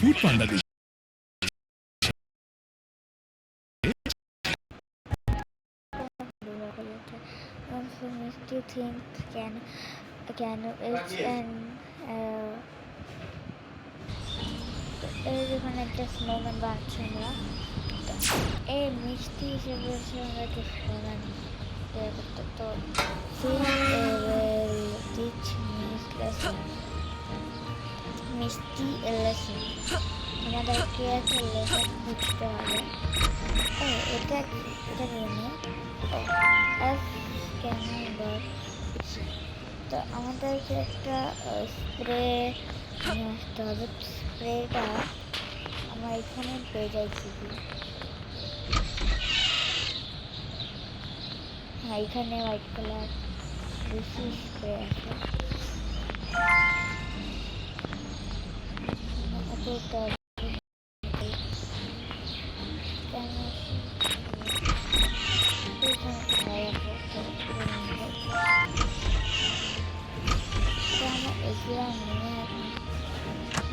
Food পান্ডা দেশে Do you think can it's an এরকম একটা স্নোম্যান বানাচ্ছি আমরা। এই মিষ্টি হিসেবে হচ্ছে আমরা একটা স্নোম্যান তৈরি করতে। তো টিচ লেসন মিষ্টি লেসন আমাদেরকে একটা লেসন বুঝতে হবে। এটা এটা নিয়ে এফ কেন তো আমাদেরকে একটা স্প্রে নিয়ে আসতে হবে। স্প্রেটা আমরা এখানে পেয়ে যাচ্ছি। হ্যাঁ, এখানে হোয়াইট কালার বেশি স্প্রে আছে।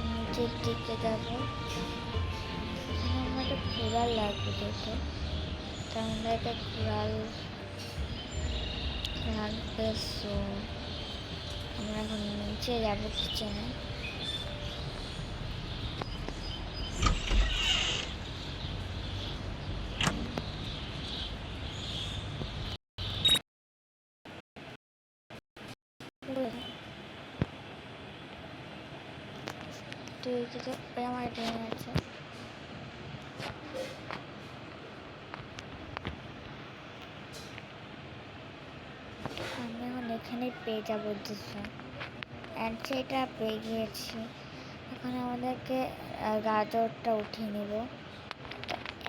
নিচের দিকে যাবো, এখানে একটা কুড়াল লাগবে দেখে। তো আমরা একটা কুড়াল লাগবে। সো আমরা এখন নিচে যাবো কিচেনে। আমার ট্রেন আছে। আমি এখন এখানে পেয়ে যাবো অ্যান্ড সেটা পেয়ে গিয়েছি। এখন আমাদেরকে গাজরটা উঠিয়ে নেব।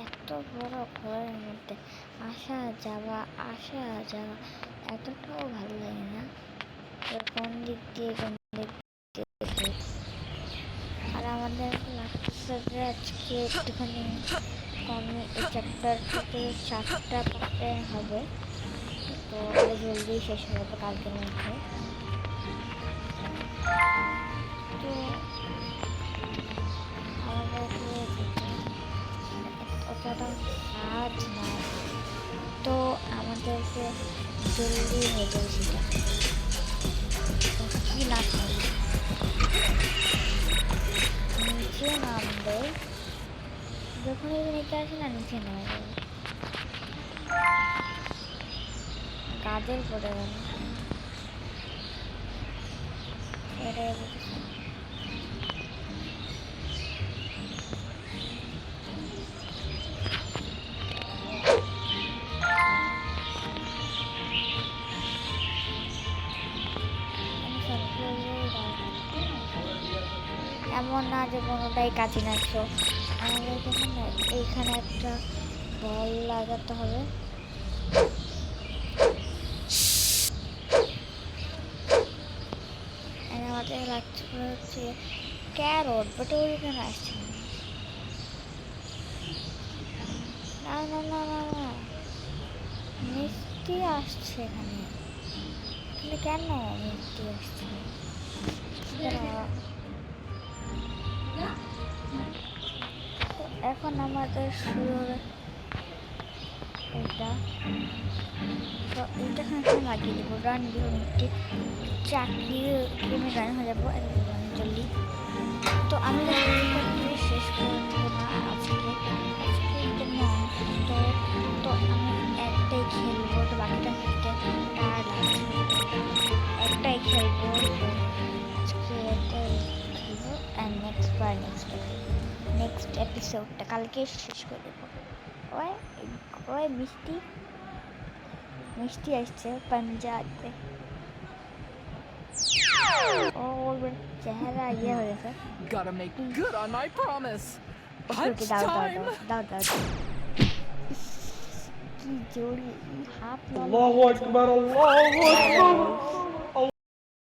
এত বড় ঘরের মধ্যে আসা যাওয়া এতটাও ভালো লাগে না। কোন দিক দিয়ে আর আমাদের আজকে একটুখানি কমে এই চ্যাপ্টারটাতে 4টা পার্টে হবে। তো জলদি শেষ হয়ে যাবে কালকের মধ্যে। তো আমাদেরকে অতটা কাজ না, তো আমাদেরকে জলদি হয়ে যাবে সেটা কি না খাবে। নিচে নামবে যখন নিচে আসে না, নিচে নেমে যাবে। গাজর পড়ে গেল। এমন না যে কোনোটাই কাছে নাচছো। আমাদের এইখানে একটা বল লাগাতে হবে। আমাদের লাগছে হচ্ছে ক্যারট, বাট ওই কেন আসছে না। না না না না মিষ্টি আসছে এখানে। কেন মিষ্টি আসছে? এখন আমাদের শুরু এটা, তো এইটা এখানে লাগিয়ে দেবো। রান দিব মিষ্টি চাকরি ক্রিমে রান হয়ে যাবো জলদি। তো আমি শেষ করে দেবো না আজকে তো আমি একটাই খেলবো। তো বাকিটা খেলতে টায়ার লাগছে, একটাই খেলবো আজকে, একটাই খেলবো। অ্যান্ড নেক্সট এপিসোডটা কালকে শেষ করে দেবো। ওই মিষ্টি আসছে পাঞ্জাবে। ও চেহারা ইয়ে হয়ে গেছে। Gotta make good on my promise. দাও কি জোড়ি হাফ। আল্লাহু আকবার, আল্লাহু আকবার।